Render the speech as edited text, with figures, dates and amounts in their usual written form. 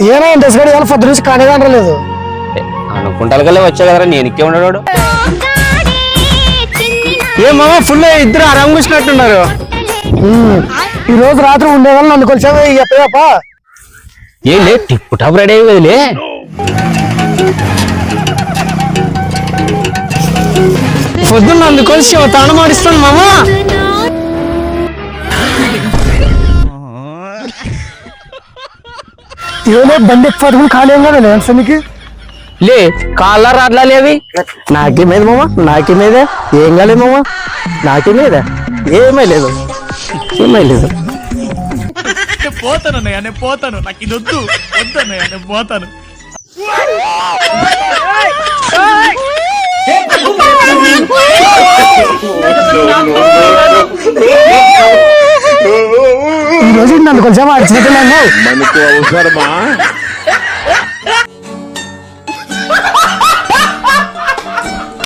ఏనా డెస్గడి ఇవాళ పొద్దు నుంచి కానీ అనలేదు. అనుకుంటారు కదా వచ్చా కదరా, నేను ఇక్కే ఉన్నాడు. ఏమో ఫుల్ ఇద్దరు ఆరాం కూర్చున్నట్టున్నారు. ఈ రోజు రాత్రి ఉండేవాళ్ళు నన్ను కొలిచావు చెప్పప్ప. ఏం లే టిప్పు టాప్ రెడీ అయ్యేదిలే. పొద్దున్న అందుకొలిసి తాను మాడిస్తాను మామ. ఏమో బండి పట్టుకుని ఖాళీ ఏం కదా నీకు లే కాళ్ళ రాట్లా లేవి. నాకేమేది మామ, నాకేమేదే ఏం కాలేదు మామ, నాకేమేదా ఏమీ లేదు, ఏమీ లేదు. పోతానన్నయ్య, నేను పోతాను. నాకు ఇది వద్దు వద్దన్నయ్య, నేను పోతాను. ఈ రోజు నన్ను కొంచెం అడిచినట్టున్నాను. మనకు అవసరమా?